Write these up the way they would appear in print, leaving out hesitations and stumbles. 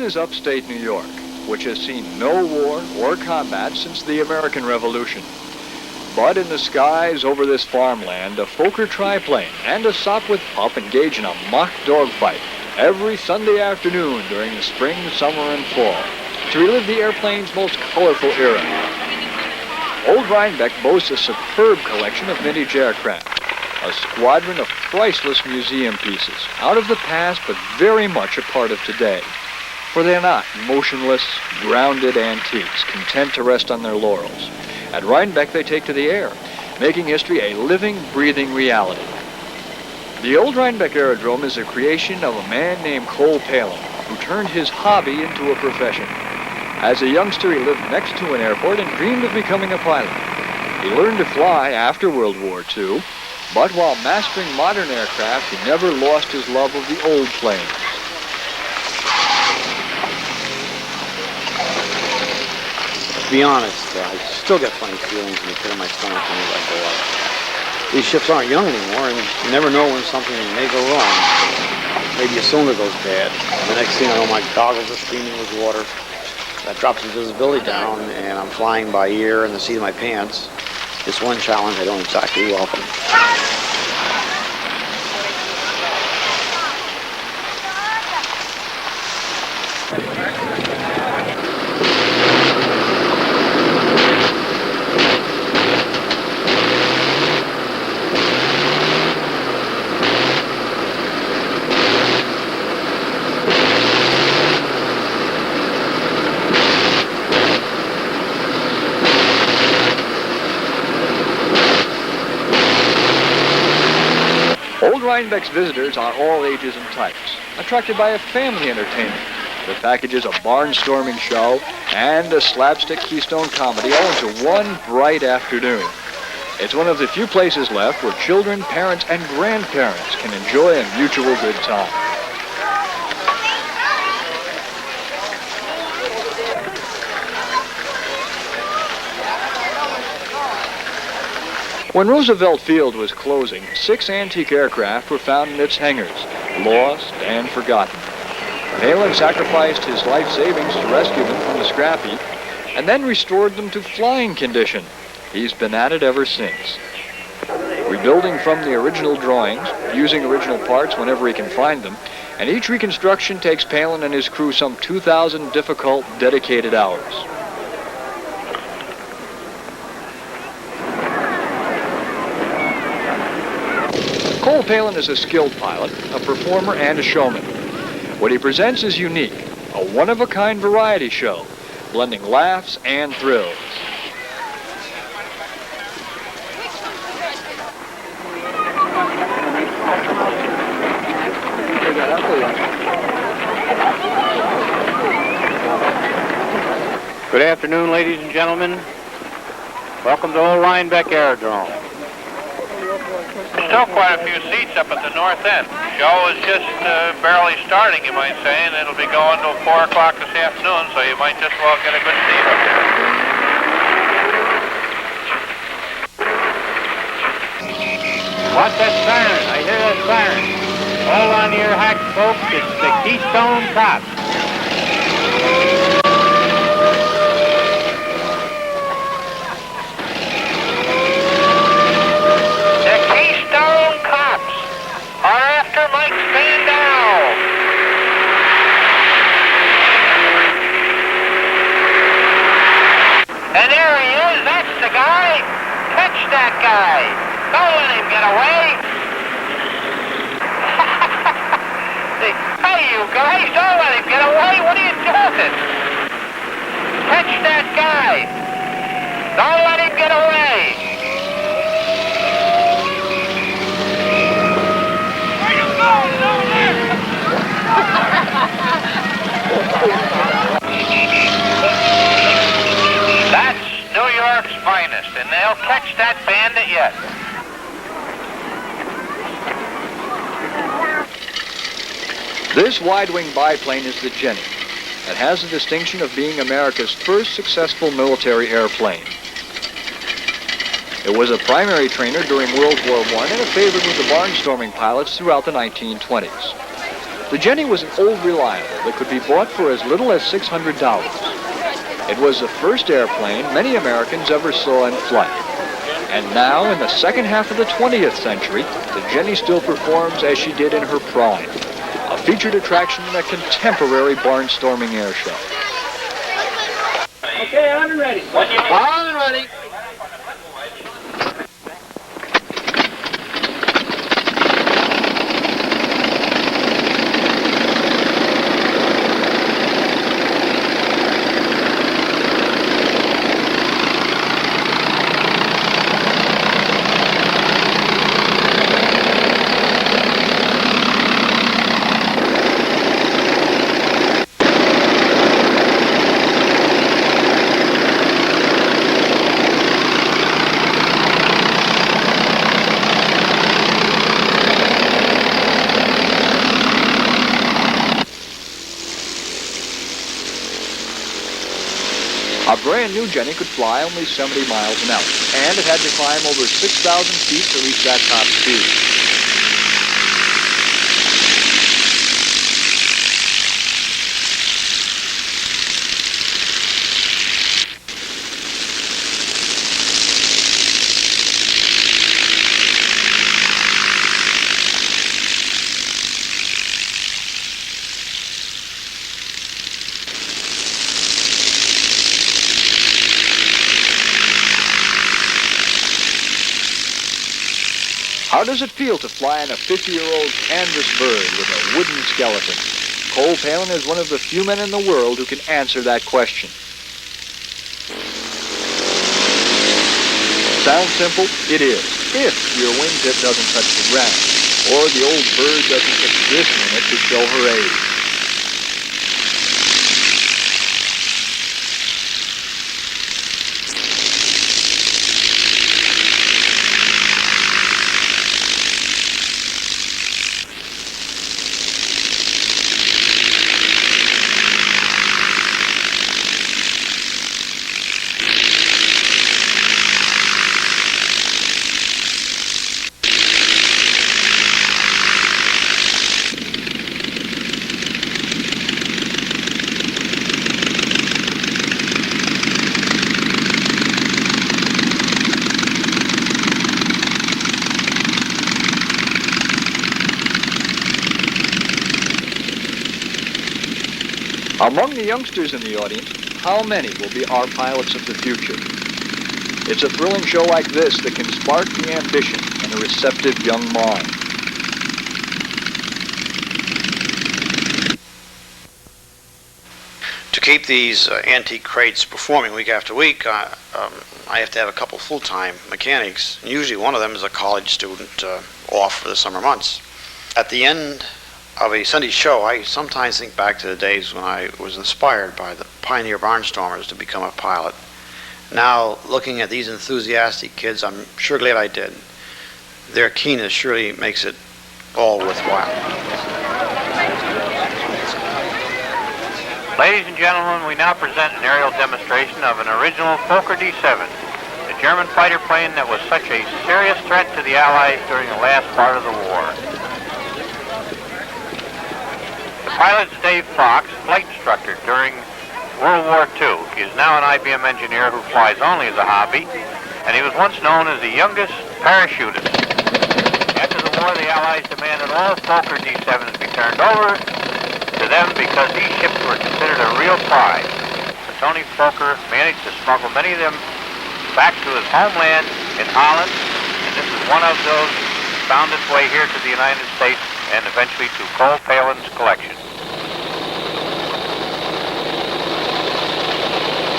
is upstate New York, which has seen no war or combat since the American Revolution. But in the skies over this farmland, a Fokker triplane and a Sopwith pup engage in a mock dogfight every Sunday afternoon during the spring, summer, and fall to relive the airplane's most colorful era. Old Rhinebeck boasts a superb collection of vintage aircraft, a squadron of priceless museum pieces, out of the past but very much a part of today. For they're not motionless, grounded antiques, content to rest on their laurels. At Rhinebeck, they take to the air, making history a living, breathing reality. The old Rhinebeck Airdrome is a creation of a man named Cole Palin, who turned his hobby into a profession. As a youngster, he lived next to an airport and dreamed of becoming a pilot. He learned to fly after World War II, but while mastering modern aircraft, he never lost his love of the old planes. To be honest, I still get funny feelings in the pit of my stomach when I go up. These ships aren't young anymore, and you never know when something may go wrong. Maybe a cylinder goes bad. The next thing I know, my goggles are streaming with water. That drops the visibility down, and I'm flying by ear in the seat of my pants. It's one challenge I don't exactly welcome. Old Rhinebeck's visitors are all ages and types, attracted by a family entertainment that packages a barnstorming show and a slapstick Keystone comedy all into one bright afternoon. It's one of the few places left where children, parents, and grandparents can enjoy a mutual good time. When Roosevelt Field was closing, 6 antique aircraft were found in its hangars, lost and forgotten. Palin sacrificed his life savings to rescue them from the scrap heap and then restored them to flying condition. He's been at it ever since. Rebuilding from the original drawings, using original parts whenever he can find them, and each reconstruction takes Palin and his crew some 2,000 difficult, dedicated hours. Cole Palin is a skilled pilot, a performer, and a showman. What he presents is unique, a one-of-a-kind variety show, blending laughs and thrills. Good afternoon, ladies and gentlemen. Welcome to Old Rhinebeck Airdrome. Still quite a few seats up at the north end. Show is just barely starting, you might say, and it'll be going till 4 o'clock this afternoon, so you might just well get a good seat up there. Watch that siren. I hear that siren. Hold on to your hacks, folks. It's the Keystone Cops. And there he is, that's the guy. Catch that guy. Don't let him get away. Hey, you guys, don't let him get away. What are you doing? Catch that guy. Don't let him get away. Where you going down there? That's New York's finest, and they'll catch that bandit yet. This wide-wing biplane is the Jenny. It has the distinction of being America's first successful military airplane. It was a primary trainer during World War I and a favorite with the barnstorming pilots throughout the 1920s. The Jenny was an old reliable that could be bought for as little as $600. It was the first airplane many Americans ever saw in flight. And now, in the second half of the 20th century, the Jenny still performs as she did in her prime, a featured attraction in a contemporary barnstorming air show. Okay, on and ready. On and ready. A brand new Jenny could fly only 70 miles an hour, and it had to climb over 6,000 feet to reach that top speed. How does it feel to fly on a 50-year-old canvas bird with a wooden skeleton? Cole Palin is one of the few men in the world who can answer that question. Sounds simple? It is, if your wingtip doesn't touch the ground, or the old bird doesn't exist in it to show her age. Among the youngsters in the audience, how many will be our pilots of the future? It's a thrilling show like this that can spark the ambition in a receptive young mind. To keep these antique crates performing week after week, I have to have a couple full-time mechanics. Usually one of them is a college student off for the summer months. At the end of a Sunday show, I sometimes think back to the days when I was inspired by the pioneer barnstormers to become a pilot. Now, looking at these enthusiastic kids, I'm sure glad I did. Their keenness surely makes it all worthwhile. Ladies and gentlemen, we now present an aerial demonstration of an original Fokker D-7, the German fighter plane that was such a serious threat to the Allies during the last part of the war. The pilot is Dave Fox, flight instructor during World War II. He is now an IBM engineer who flies only as a hobby, and he was once known as the youngest parachutist. After the war, the Allies demanded all Fokker D-7s be turned over to them because these ships were considered a real prize. But Tony Fokker managed to smuggle many of them back to his homeland in Holland, and this is one of those found its way here to the United States and eventually to Cole Palen's collection.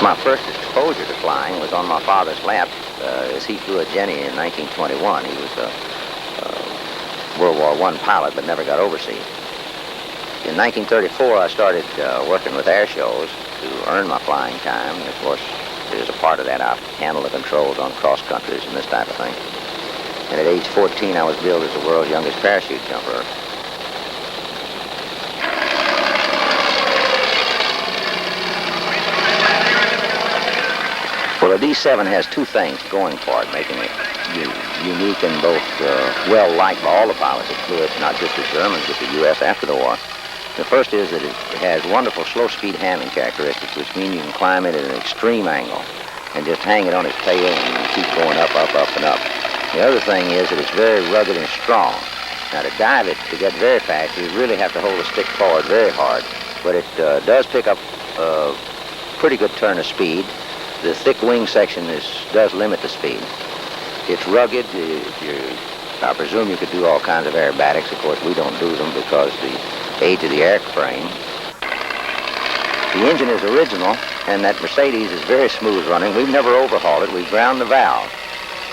My first exposure to flying was on my father's lap as he flew a Jenny in 1921. He was a World War I pilot but never got overseas. In 1934, I started working with air shows to earn my flying time. And of course, as a part of that, I handled the controls on cross countries and this type of thing. And at age 14, I was billed as the world's youngest parachute jumper. Well, the D-7 has two things going for it, making it unique and both well-liked by all the pilots that flew it, not just the Germans, but the U.S. after the war. The first is that it has wonderful slow-speed handling characteristics, which mean you can climb it at an extreme angle and just hang it on its tail and keep going up, up, up, and up. The other thing is that it's very rugged and strong. Now, to dive it, to get very fast, you really have to hold the stick forward very hard. But it does pick up a pretty good turn of speed. The thick wing section does limit the speed. It's rugged. I presume you could do all kinds of aerobatics. Of course, we don't do them because the age of the airframe. The engine is original, and that Mercedes is very smooth running. We've never overhauled it. We've ground the valve.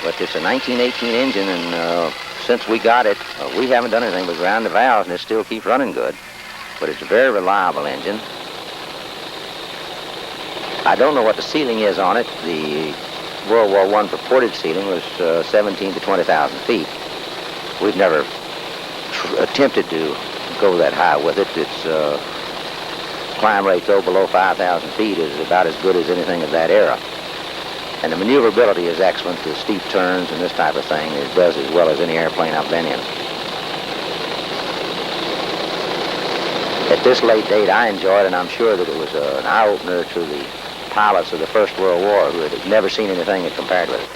But it's a 1918 engine, and since we got it, we haven't done anything but ground the valves, and it still keeps running good. But it's a very reliable engine. I don't know what the ceiling is on it. The World War I purported ceiling was 17 to 20,000 feet. We've never attempted to go that high with it. Its climb rate, though, below 5,000 feet is about as good as anything of that era. And the maneuverability is excellent. The steep turns and this type of thing, it does as well as any airplane I've been in. At this late date, I enjoyed it, and I'm sure that it was an eye-opener to the pilots of the First World War who had never seen anything that compared with it.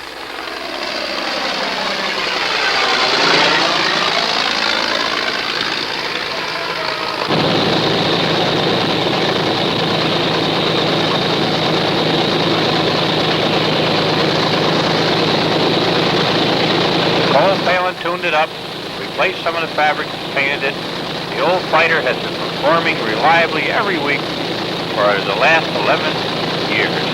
Palin tuned it up, replaced some of the fabrics, painted it. The old fighter has been performing reliably every week for the last 11 years.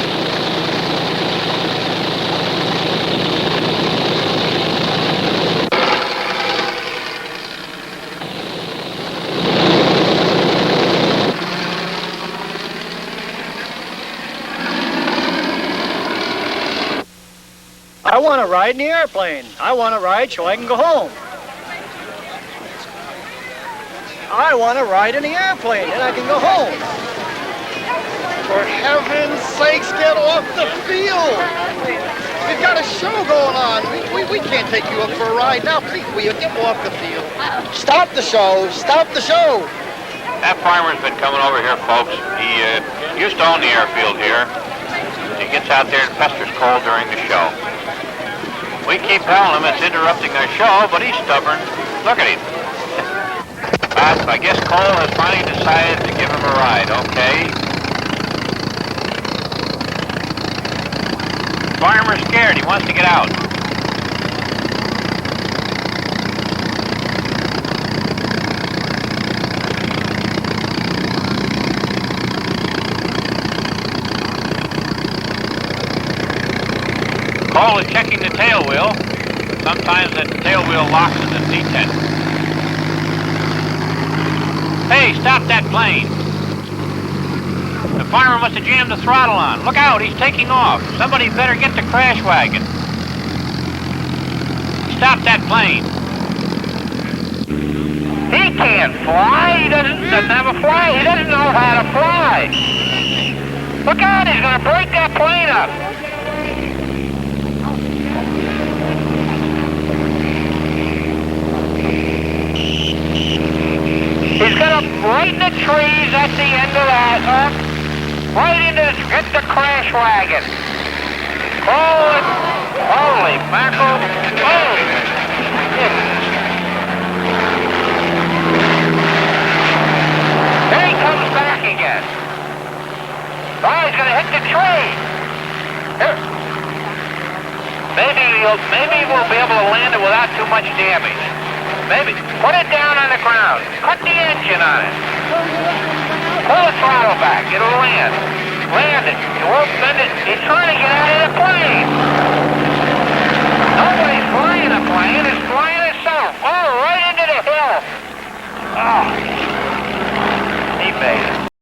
I want to ride in the airplane. I want to ride so I can go home. I want to ride in the airplane and I can go home. For heaven's sakes, get off the field! We've got a show going on. We can't take you up for a ride now. Please, will you get off the field? Stop the show! Stop the show! That farmer's been coming over here, folks. He used to own the airfield here. He gets out there and pesters Cole during the show. We keep telling him it's interrupting our show, but he's stubborn. Look at him. But I guess Cole has finally decided to give him a ride, okay? Farmer's scared. He wants to get out. Cole is checking the tail wheel. Sometimes the tail wheel locks in the detent. Hey, stop that plane. The farmer must have jammed the throttle on. Look out, he's taking off. Somebody better get the crash wagon. Stop that plane. He can't fly. He doesn't have a fly. He doesn't know how to fly. Look out, he's going to break that plane up. He's got to right in the trees at the end of that, right into the crash wagon. Oh, holy mackerel. Oh. Then he comes back again. Oh, he's going to hit the tree. Here. Maybe we'll be able to land it without too much damage. Maybe. Put it down on the ground. Cut the engine on it. Pull the throttle back. It'll land. Land it. It won't bend it. He's trying to get out of the plane. Nobody's flying a plane. It's flying itself. Oh, right into the hill. Oh. He made it.